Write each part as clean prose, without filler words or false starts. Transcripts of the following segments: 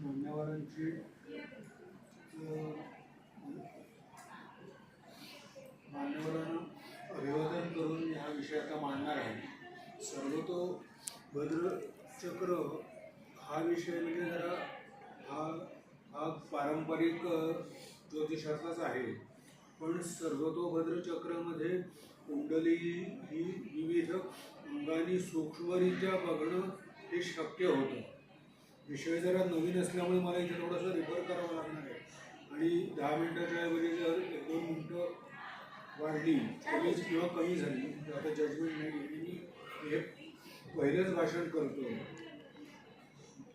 मान्यवरांची मान्यवरांना अभिवादन करून या विषयाचा मांडणार आहे। सर्वतोभद्र चक्र हा विषय म्हणजे जरा हा पारंपरिक ज्योतिषाचाच आहे, पण सर्वतोभद्र चक्रामध्ये कुंडली ही विविध अंगांनी सूक्ष्मरित्या बघणं हे शक्य होतं। विषय जरा नवीन असल्यामुळे मला इथे थोडंसं रिफर करावं लागणार आहे आणि 10 मिनिटाच्या ऐवजी जर 1-2 मिनिटं वाढली किंवा कमी झाली तर आता जजमेंट नाही घेणे, मी हे पहिलंच भाषण करतो।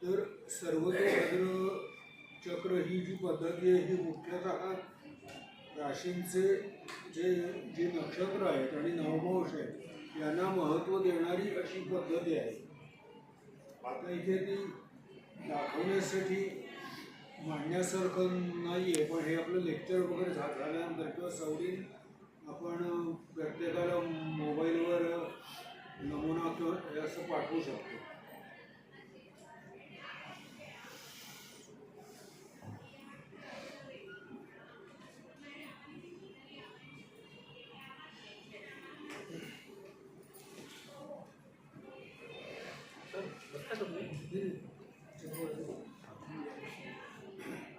तर सर्वतोभद्र चक्र ही जी पद्धती आहे ही मुख्यतः राशींचे जे नक्षत्र आहेत आणि नवमांश आहेत यांना महत्त्व देणारी अशी पद्धती आहे। आता इथे ती दाखवण्यासाठी मांडण्यासारखं नाही आहे, पण हे आपलं लेक्चर वगैरे झाल्यानंतर किंवा सवडीन आपण प्रत्येकाला मोबाईलवर नमुना किंवा हे असं पाठवू शकतो।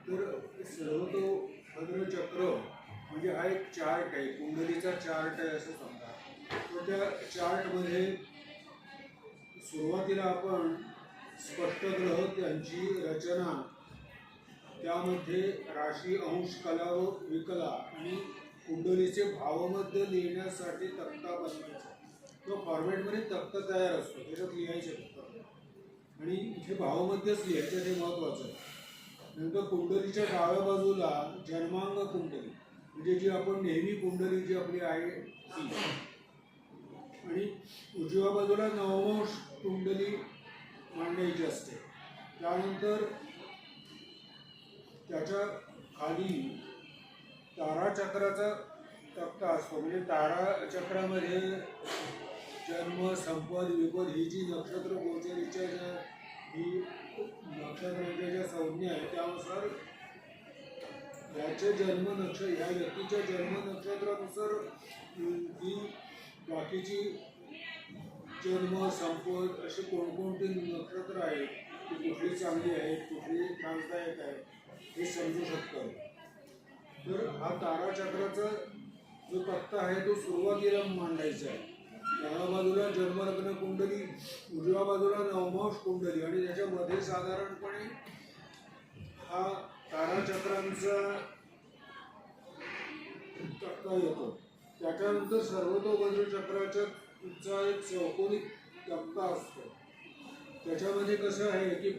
तर सर्वतोभद्र चक्र म्हणजे हा एक चार्ट आहे, कुंडलीचा चार्ट आहे असं समजा। तर त्या चार्टमध्ये सुरुवातीला आपण स्पष्ट ग्रह त्यांची रचना, त्यामध्ये राशी, अंश, कला व विकला आणि कुंडलीचे भावमध्य लिहिण्यासाठी तक्ता बनवायचा। तो फॉर्मॅटमध्ये तक्ता तयार असतो, त्याच्यात लिहायचे फक्त आणि इथे भावमध्यच लिहायचं, ते महत्त्वाचं आहे। नंतर कुंडलीच्या डाव्या बाजूला जन्मांग कुंडली म्हणजे जी आपण नेहमी कुंडली जी आपली आहे ती, आणि उजव्या बाजूला नवमांश कुंडली मांडायची असते। त्यानंतर त्याच्या खाली ताराचक्राचा तक्ता असतो, म्हणजे ताराचक्रामध्ये जन्म, संपद, विपद ही जी नक्षत्र गोचरीच्या ही नक्षत्रांच्या ज्या संज्ञा आहेत त्यानुसार याचे ह्या व्यक्तीच्या जन्म नक्षत्रानुसार ही बाकीची जन्म, संपद अशी कोणकोणती नक्षत्र आहेत, ती कुठली चांगली आहेत, कुठली त्रासदायक आहे हे समजू शकतं। तर हा ताराचक्राचा जो तक्ता आहे तो सुरुवातीला मांडायचा आहे। डाव्या बाजूला जन्मलग्न कुंडली, उजव्या बाजूला नवमांश कुंडली आणि त्याच्यामध्ये साधारणपणे हा ताराचक्रांचा तक्ता येतो। त्याच्यानंतर सर्वतोभद्र चक्राचा एक चौकोनी तक्ता असतो। त्याच्यामध्ये कसं आहे की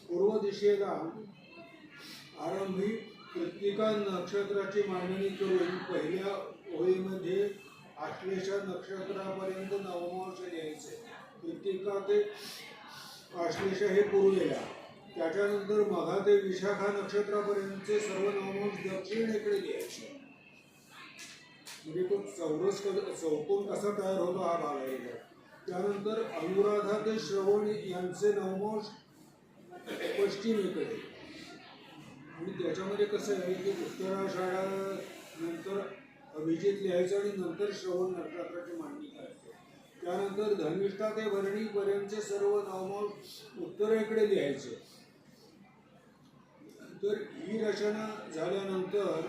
पूर्व दिशेला आरंभी कृत्तिका नक्षत्राची मांडणी करून पहिल्या ओळीमध्ये आश्लेषा नक्षत्रापर्यंत नवमांश लिहायचे। कृत्तिका ते आश्लेषा हे पूर्वेला, त्याच्यानंतर मघा ते विशाखा नक्षत्रापर्यंतचे सर्व नवमांश दक्षिणेकडे लिहायचे। म्हणजे तो चौकोन कसा तयार होतो हा भाग आहे। त्यानंतर अनुराधा ते श्रवण यांचे नवमांश पश्चिमेकडे, आणि त्याच्यामध्ये कसं आहे की उत्तराषाढा नंतर अभिजित लिहायचं आणि नंतर श्रवण नक्षत्राची मांडणी करायची। त्यानंतर धनिष्ठा ते भरणी पर्यंतचे सर्व नवमांश उत्तरेकडे लिहायचे। तर ही रचना झाल्यानंतर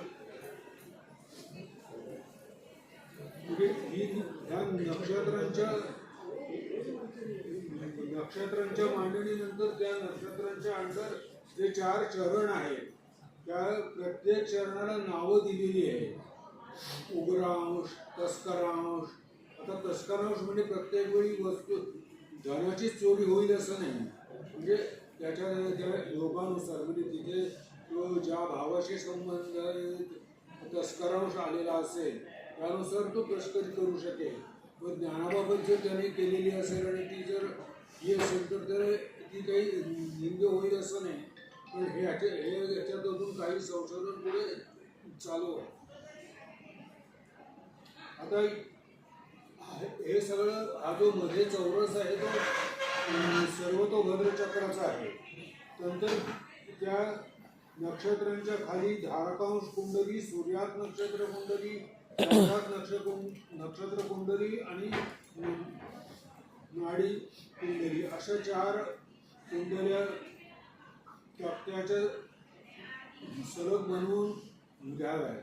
ह्या नक्षत्रांच्या मांडणीनंतर त्या नक्षत्रांच्या अंतर जे 4 चरण आहेत त्या प्रत्येक चरणाला नावं दिलेली आहेत। उग्रांश, तस्करांश। आता तस्करांश म्हणजे प्रत्येक वेळी वस्तू धनाची चोरी होईल असं नाही, म्हणजे त्याच्या योगानुसार, म्हणजे तिथे तो ज्या भावाशी संबंधित तस्करांश आलेला असेल त्यानुसार तो तस्करी करू शकेल। व ज्ञानाबाबत जर त्याने केलेली असेल आणि ती जर ही असेल तर ती काही निंद होईल असं नाही, पण याच्यात अजून काही संशोधन पुढे चालू आहे। आता हे सगळं हा जो मध्ये चौरस आहे तो सर्वतोभद्र चक्राचा आहे. नंतर त्या नक्षत्रांच्या खाली धारकांश कुंडली, सूर्यात नक्षत्र कुंडली, चंद्रात नक्षत्र कुंडली आणि नाडी कुंडली अशा 4 कुंडल्या तक्त्याच्या सलग बनवून घ्याव्या.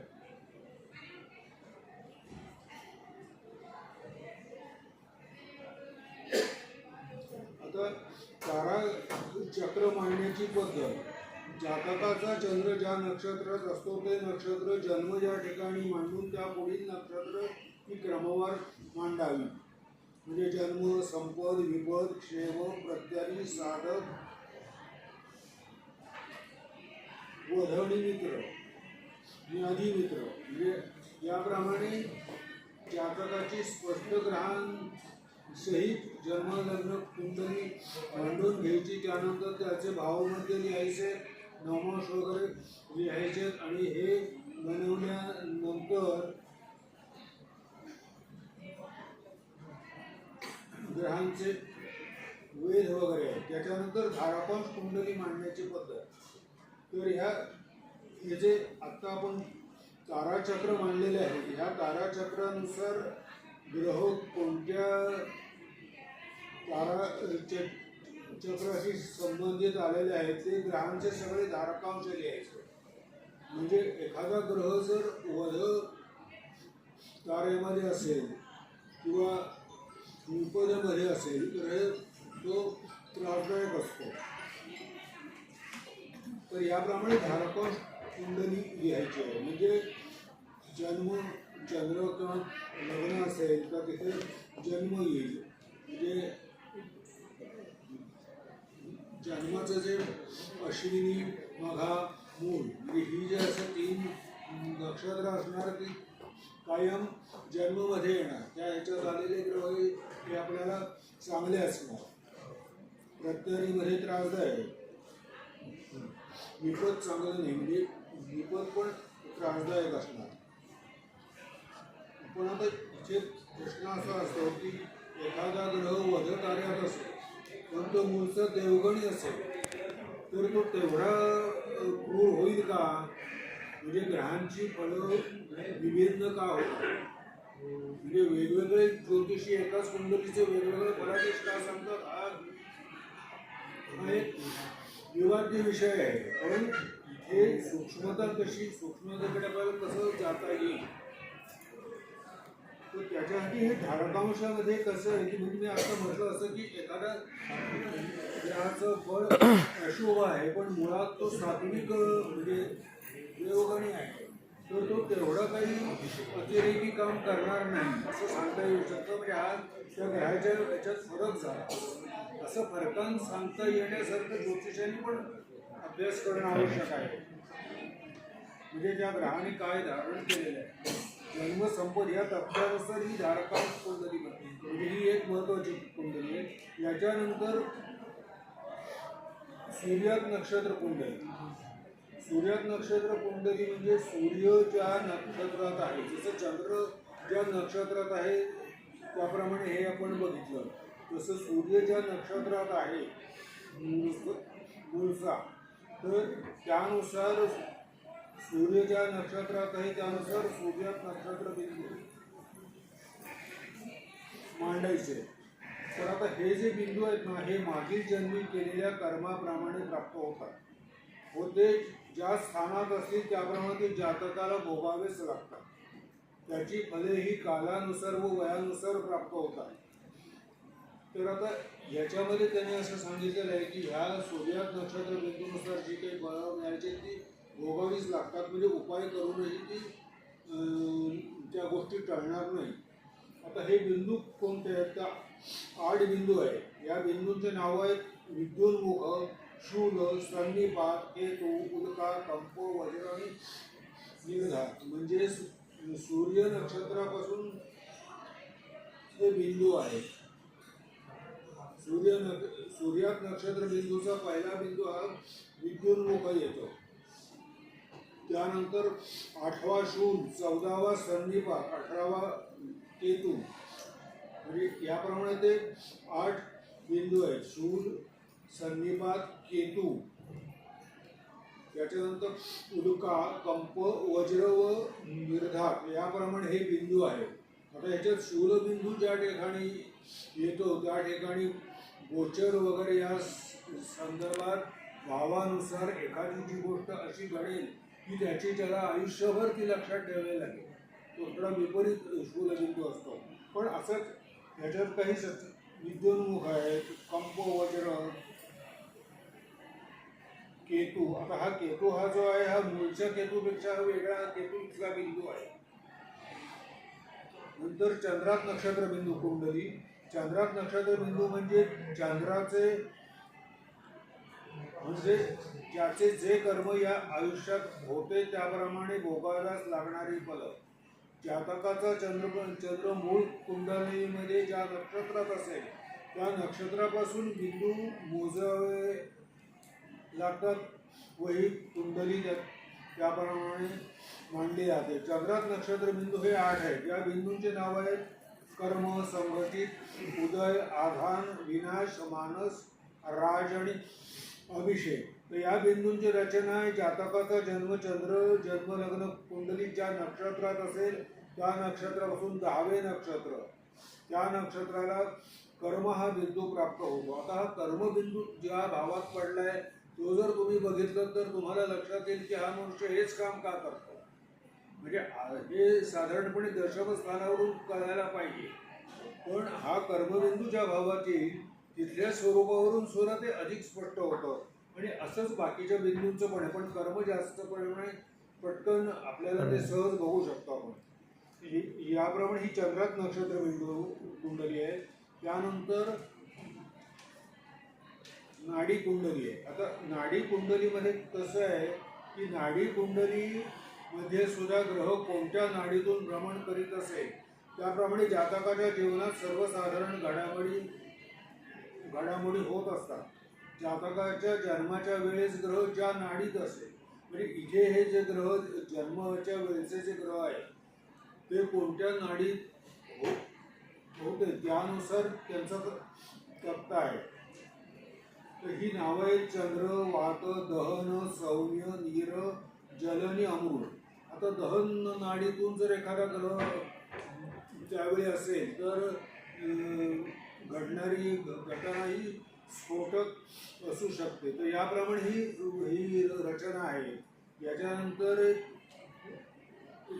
आता तारा चक्र मांडण्याची पद्धत. जातकाचा चंद्र ज्या नक्षत्रात असतो ते नक्षत्र जन्म ज्या ठिकाणी मांडून त्या पुढील नक्षत्र ही क्रमवार मांडावी. म्हणजे जन्म, संपद, विपद, क्षेम, प्रत्यारी, साधक, वधवणी मित्र आणि अधिमित्र. म्हणजे याप्रमाणे जातकाची स्पष्ट ग्रहांसहित जन्म लग्न कुंडली मांडून घ्यायची. त्यानंतर त्याचे भावमध्ये लिहायचे, नवमांश वगैरे लिहायचे आणि हे बनवल्यानंतर ग्रहांचे वेध वगैरे आहे. त्याच्यानंतर धारकांश कुंडली मांडण्याची पद्धत. तर हे जे आत्ता आपण ताराचक्र मांडलेले आहे, ह्या ताराचक्रानुसार ग्रह कोणत्या ताराचक्राशी संबंधित आलेले आहेत ते ग्रहांचे सगळे धारकांश लिहायचे. म्हणजे एखादा ग्रह जर वध तारेमध्ये असेल किंवा विपदेमध्ये असेल तर तो त्रासदायक असतो. तर याप्रमाणे धारकांश कुंडली लिहायची आहे. म्हणजे जन्म चंद्र किंवा लग्न असेल तर तिथे जन्म येईल. म्हणजे जन्माचं जे अश्विनी, मघा, मूळ म्हणजे ही जे असं 3 नक्षत्र असणार ती कायम जन्ममध्ये येणार. त्या ह्याच्यात आलेले ग्रह हे आपल्याला चांगले असणार. प्रत्यरीमध्ये त्रासदायक, विपद चांगलं नाही. म्हणजे विपद पण त्रासदायक असणार. पण आता इथे प्रश्न असा असतो की एखादा ग्रह वध कार्यात असेल पण तो मूळचा देवगणी असेल तर तो तेवढा क्रूर होईल का? म्हणजे ग्रहांची फळं विभिन्न का होतात? म्हणजे वेगवेगळे ज्योतिषी एकाच कुंडलीचे वेगवेगळे फलादेश का सांगतात हा एक विवाद्य विषय आहे. पण इथे सूक्ष्मता कशी, सूक्ष्मतेकडे आपल्याला कसं जाता येईल तर त्याच्यासाठी हे धारकांशामध्ये कसं आहे की म्हणजे मी आता म्हटलं असं की एखादा ग्रहाचं फळ अशुभ आहे पण मुळात तो सात्विक म्हणजे देवगणी आहे तर तो तेवढं काही अतिरेकी काम करणार नाही असं सांगता येऊ शकतं. म्हणजे हा त्या ग्रहाच्या याच्यात फरक झाला. असं फरकान सांगता येण्यासारखं ज्योतिषांनी पण अभ्यास करणं आवश्यक आहे. म्हणजे त्या ग्रहाने काय धारण केलेलं आहे. जन्म संपद या तत्वानुसार ही धारकांश कुंडली बनते. म्हणजे ही एक महत्वाची कुंडली आहे. याच्यानंतर सूर्यात नक्षत्र कुंडली. सूर्यात नक्षत्र कुंडली म्हणजे सूर्य ज्या नक्षत्रात आहे, जसं चंद्र ज्या नक्षत्रात आहे त्याप्रमाणे हे आपण बघितलं. जसं सूर्य ज्या नक्षत्रात आहे मूळचा तर त्यानुसार सूर्य ज्या नक्षत्रात आहे त्यानुसार सूर्यात नक्षत्र बिंदू मांडायचे. तर आता हे जे बिंदू आहेत ना हे मागील जन्मी केलेल्या कर्माप्रमाणे प्राप्त होतात. व ते ज्या स्थानात असतील त्याप्रमाणे ते जातकाला भोगावेच लागतात. त्याची फले ही कालानुसार व वयानुसार प्राप्त होतात. तर आता याच्यामध्ये त्याने असं सांगितलेलं आहे की ह्या सूर्यात नक्षत्र बिंदूनुसार जी काही फळं मिळायची ती भोगावीच लागतात. म्हणजे उपाय करूनही ती त्या गोष्टी टळणार नाही. आता हे बिंदू कोणते आहेत? त्या 8 बिंदू आहे. या बिंदूंचे नाव आहेत विद्युन्मुख, शूल, सन्निपात, केतू, उल्का, कंप, वज्र आणि निर्धार. म्हणजे सूर्य नक्षत्रापासून हे बिंदू आहे. सूर्यात नक्षत्र बिंदूचा पहिला बिंदू हा विद्युन्मुख येतो. त्यानंतर 8वा शूल, 14वा सन्निपात, 18वा केतू. म्हणजे याप्रमाणे ते 8 बिंदू बिंदू आहेत, शूल, सन्निपात, केतू, त्याच्यानंतर उल्का, कंप, वज्र व निर्धात याप्रमाणे हे बिंदू आहेत. आता ह्याच्यात शूलबिंदू ज्या ठिकाणी येतो त्या ठिकाणी गोचर वगैरे या संदर्भात भावानुसार एखादी जी गोष्ट अशी घडेल की त्याला आयुष्यभर ती लक्षात ठेवावी लागेल. तो थोडा विपरीत शूलबिंदू असतो. पण असंच ह्याच्यात काही विद्योन्मुख आहेत, कंप, वज्र, केतू. आता हा केतू हा जो आहे हा मूळच्या केतूपेक्षा वेगळा केतू इथला बिंदू आहे. नंतर चंद्रात नक्षत्र बिंदू कुंडली. चंद्रात नक्षत्र बिंदू म्हणजे चंद्राचे म्हणजे ज्याचे जे कर्म या आयुष्यात होते त्याप्रमाणे भोगायलाच लागणारी फलं. जातकाचा चंद्र मूळ कुंडलीमध्ये ज्या नक्षत्रात असेल त्या नक्षत्रापासून बिंदू मोजावे लागतात व ही कुंडली त्याप्रमाणे मांडली जाते. चंद्रात नक्षत्र बिंदू हे 8 आहेत. या बिंदूंचे नाव आहेत कर्म, संघटित, उदय, आधान, विनाश, मानस, राज आणि अभिषेक. तर या बिंदूंची रचना आहे जातकाचा जन्म चंद्र जन्मलग्न कुंडलीत ज्या नक्षत्रात असेल त्या नक्षत्रापासून 10वे नक्षत्र त्या नक्षत्राला कर्म हा बिंदू प्राप्त होतो. आता हा कर्मबिंदू ज्या भावात पडलाय तो जर तुम्ही बघितलं तर तुम्हाला लक्षात येईल की हा मनुष्य हेच काम का करतो. म्हणजे हे साधारणपणे दशम स्थानावरून कळायला पाहिजे. पण हा कर्मबिंदू ज्या भावात येईल तिथल्या स्वरूपावरून सुद्धा ते अधिक स्पष्ट होतं. आणि असंच बाकीच्या बिंदूंचं पण आहे. पण कर्म जास्त प्रमाणे पटकन आपल्याला ते सहज बघू शकतो आपण. याप्रमाणे ही चंद्रात नक्षत्र बिंदू कुंडली आहे. त्यानंतर नाडी कुंडली आहे. आता नाडी कुंडलीमध्ये कसं आहे की नाडी कुंडलीमध्ये सुद्धा ग्रह कोणत्या नाडीतून भ्रमण करीत असेल त्याप्रमाणे जातकाच्या जीवनात सर्वसाधारण घडामोडी होत असतात. जातकाच्या जन्माच्या वेळेस ग्रह ज्या नाडीत असेल म्हणजे इथे हे जे ग्रह जन्माच्या वेळेचे जे ग्रह आहेत ते कोणत्या नाडीत होते त्यानुसार त्यांचा तक्ता आहे. तर ही नावं आहेत चंद्र, वात, दहन, सौम्य, नीर, जल आणि अमृत. आता दहन नाडीतून जर एखादा ग्रह त्यावेळी असेल तर घडणारी घटना ही स्फोटक असू शकते. तर याप्रमाणे ही रचना आहे. याच्यानंतर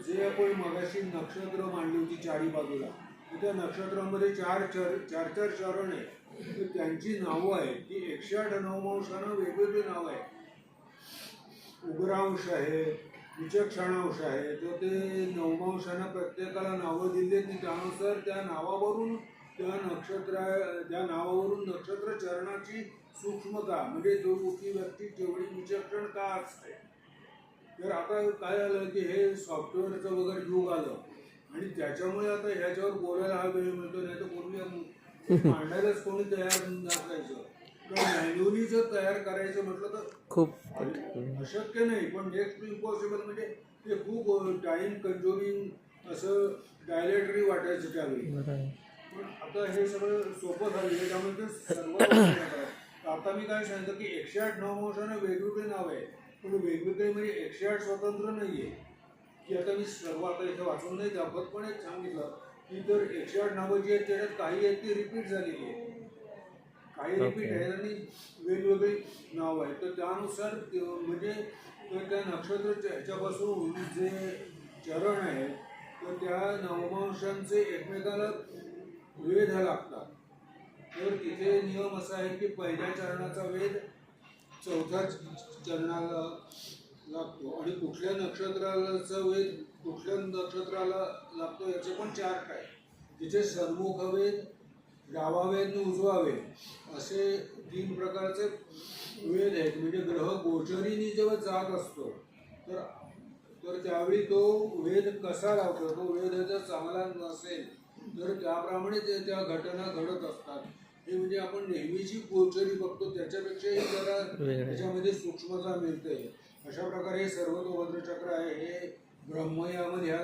जे आपण मगाशी नक्षत्र मांडली होती चारी बाजूला त्या नक्षत्रामध्ये चार चरण आहे. तर त्यांची नावं आहेत ती 108 नवमांशानं वेगवेगळी नावं आहेत. उग्रांश आहे, विचक्षणांश आहे. तर ते नवमांशानं प्रत्येकाला नावं दिली आणि त्यानुसार त्या नावावरून नक्षत्र चरणाची सूक्ष्मता म्हणजे जो ती व्यक्ती तेवढी विचक्षण का असते. तर आता काय झालं की हे सॉफ्टवेअरचं वगैरे युग आलं आणि त्याच्यामुळे आता ह्याच्यावर बोलायला हा वेळ मिळतो. नाही तर पूर्वी मांडायलाच कोणी तयार नसायचं. तर मॅन्युअली जर तयार करायचं म्हटलं तर खूप अशक्य नाही. पण नेक्स्ट इम्पॉसिबल म्हणजे ते खूप टाइम कन्झ्युमिंग असं डायलेटरी वाटायचं त्यावेळी. पण आता हे सगळं सोपं झालं त्यामुळे ते सर्व. आता मी काय सांगितलं की 108 नवमांशानं वेगवेगळे नाव आहे. पण वेगवेगळे म्हणजे 108 स्वतंत्र नाही आहे की आता मी सर्व आता इथं वाचून नाही दाखवत. पण एक सांगितलं की तर 108 नावं जी आहेत त्याच्यात काही आहेत ती रिपीट झालेली आहे, काही रिपीट आहेत आणि वेगवेगळी नाव आहेत. तर त्यानुसार म्हणजे त्या नक्षत्राच्या ह्याच्यापासून जे चरण आहेत तर त्या नवमांशांचे एकमेकाला वेध लागतात. तर तिथे नियम असा आहे की पहिल्या चरणाचा वेध चौथ्या चरणाला लागतो आणि कुठल्या नक्षत्राचा वेध कुठल्या नक्षत्राला लागतो याचे पण चार्ट आहे. तिथे सन्मुख वेध, डावा वेध आणि उजवा वेध असे 3 प्रकारचे वेध आहेत. म्हणजे ग्रह गोचरीने जेव्हा जात असतो तर त्यावेळी तो वेध कसा लावतो. तो वेध जर चांगला नसेल तर त्याप्रमाणे त्या घटना घडत असतात. हे म्हणजे आपण नेहमीची गोचरी बघतो त्याच्यापेक्षाही जरा त्याच्यामध्ये सूक्ष्मता मिळते. अशा प्रकारे सर्वतोभद्र चक्र आहे हे ब्रह्मयामध्ये ह्या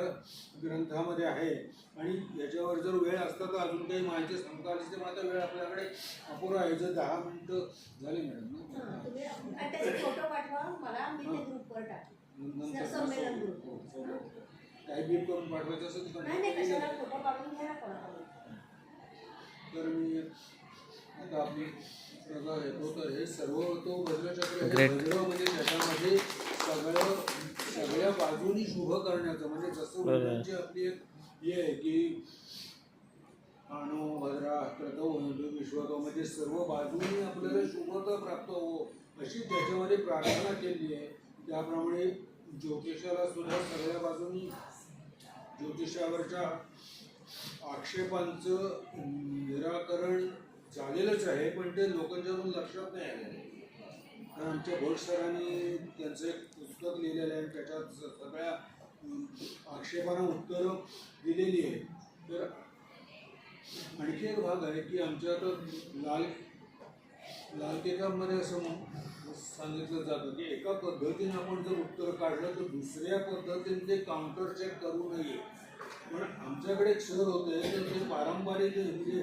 ग्रंथामध्ये आहे. आणि याच्यावर जर वेळ असता तर अजून काही माहिती सांगता आली तर आता वेळ आपल्याकडे अपुरा आहे. जर 10 मिनिटं झाली मॅडम ना, त्याचे फोटो पाठवा मला, मी ते ग्रुपवर टाकते, संमेलन ग्रुप. टाईप बीप करून पाठवायचं असेल तर नाही कशाला, फोटो काढून घ्या ना कोणाकडून. तर मी आता आपली प्रकार येतो. तर हे सर्व तो भद्रचक्र हे भद्र म्हणजे त्याच्यामध्ये सगळ्या बाजूनी शुभ करण्याचं, म्हणजे जसं वेदांची आपली एक हे आहे की अणो भद्रा क्रतो विश्वतो, म्हणजे सर्व बाजूनी आपल्याला शुभता प्राप्त हो अशी त्याच्यामध्ये प्रार्थना केली आहे. त्याप्रमाणे ज्योतिषाला सुद्धा सगळ्या बाजूनी ज्योतिषावरच्या आक्षेपांचं निराकरण झालेलंच आहे, पण ते लोकांच्याकडून लक्षात नाही आलेलं. कारण आमच्या भट सरांनी त्यांचं एक पुस्तक लिहिलेलं आहे, त्याच्यात सगळ्या आक्षेपांना उत्तरं दिलेली आहे. तर आणखी एक भाग आहे की आमच्या आता लाल किताबमध्ये असं सांगितलं जातं की एका पद्धतीने आपण जर उत्तर काढलं तर दुसऱ्या पद्धतीने ते काउंटर चेक करू नये. पण आमच्याकडे एक सर होते तर ते पारंपरिक म्हणजे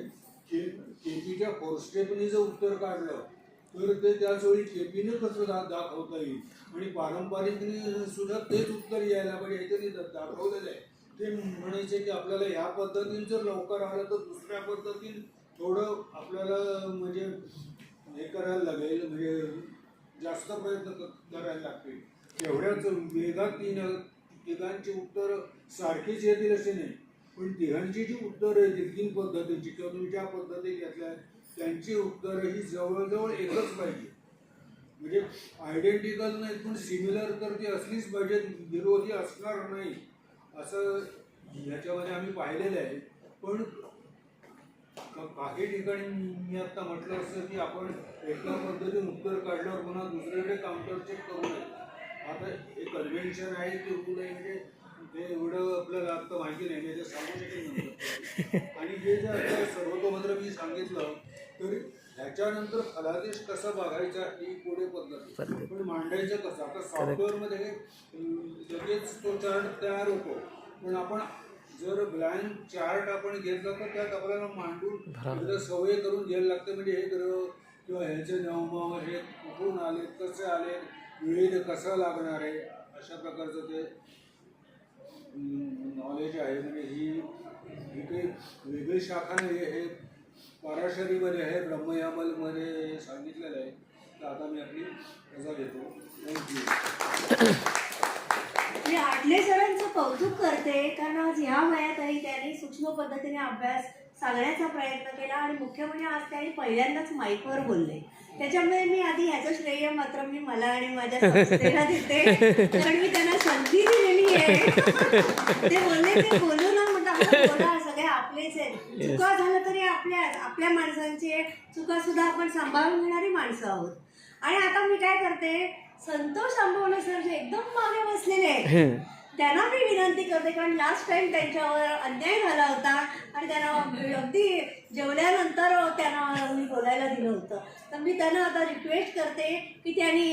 केपीच्या फोर स्टेपनी जर उत्तर काढलं तर ते त्याच वेळी केपीने कसं दाखवता येईल आणि पारंपरिकने सुद्धा तेच उत्तर यायला पाहिजे हे त्यांनी दाखवलेलं आहे. ते म्हणायचे की आपल्याला ह्या पद्धतीने जर लवकर आलं तर दुसऱ्या पद्धतीने थोडं आपल्याला म्हणजे हे करायला लागेल, म्हणजे जास्त प्रयत्न करायला लागतील. तेवढ्याच वेगात तिघांची उत्तर सारखीच येतील असे नाही, पण तिघांची जी उत्तरं येतील 3 पद्धतीची किंवा तुम्ही ज्या पद्धती घेतल्या त्यांची उत्तरं ही जवळजवळ एकच पाहिजे. म्हणजे आयडेंटिकल नाही पण सिमिलर तर ती असलीच पाहिजे, विरोधी असणार नाही असं ह्याच्यामध्ये आम्ही पाहिलेलं आहे. पण काही ठिकाणी मी आता म्हटलं असं की आपण एका पद्धतीने उत्तर काढल्यावर पुन्हा दुसरीकडे काउंटर चेक करू नये. आता हे कन्व्हेन्शन आहे की रूल आहे, म्हणजे ते एवढं आपल्याला आता माहिती नाही, म्हणजे सांगू शकेल नंतर. आणि जे जे आता सर्वतोभद्र मी सांगितलं तर ह्याच्यानंतर फलादेश कसा बघायचा ही पुढे पद्धत, पण मांडायचं कसं. आता सॉफ्टवेअरमध्ये लगेच तो चार्ट तयार होतो, पण आपण जर ब्लँक चार्ट आपण घेतला तर त्यात आपल्याला मांडून एकदा सवय करून घ्यायला लागतं. म्हणजे हे ग्रह किंवा ह्याचे नवम हे कुठून आले, कसे आले, वेळ कसा लागणार आहे, अशा प्रकारचं ते नॉलेज आहे. म्हणजे ही काही वेगळी शाखा नाही आहे, हे पराशरीमध्ये आहे, ब्रह्मयामलमध्ये सांगितलेलं आहे. तर आता मी आपली रजा घेतो. थँक्यू. मी आडले सरांचं कौतुक करते, कारण आज ह्या वयातही त्यांनी सूक्ष्म पद्धतीने अभ्यास सांगण्याचा प्रयत्न केला आणि मुख्य म्हणजे आज त्यांनी पहिल्यांदाच माईकवर बोलले. त्याच्यामुळे मी आधी ह्याचं श्रेय मात्र मी मला आणि माझ्या संस्थेला देते, कारण मी त्यांना संधी दिलेली आहे. ते बोलले ते बोलू ना, म्हटलं बोला, सगळे आपलेच आहेत. चुका झालं तरी आपल्या माणसांची चुका सुद्धा आपण सांभाळून घेणारी माणसं आहोत. आणि आता मी काय करते, संतोष आंबवणे सर जे एकदम मागे बसलेले आहेत त्यांना मी विनंती करते, कारण लास्ट टाइम त्यांच्यावर अन्याय झाला होता आणि त्यांना अगदी जेवल्यानंतर त्यांना मी बोलायला दिलं होतं. तर मी त्यांना आता रिक्वेस्ट करते की त्यांनी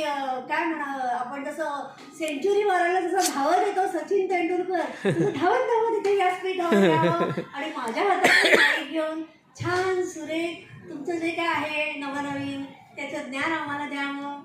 काय म्हणा, आपण जसं सेंचुरी मारायला जसं धावत येतो सचिन तेंडुलकर तसं धावत इथे व्यासपीठावर यावं आणि माझ्या हातात माईक घेऊन छान सुरेख तुमचं जे काय आहे नवनवीन त्याचं ज्ञान आम्हाला द्यावं.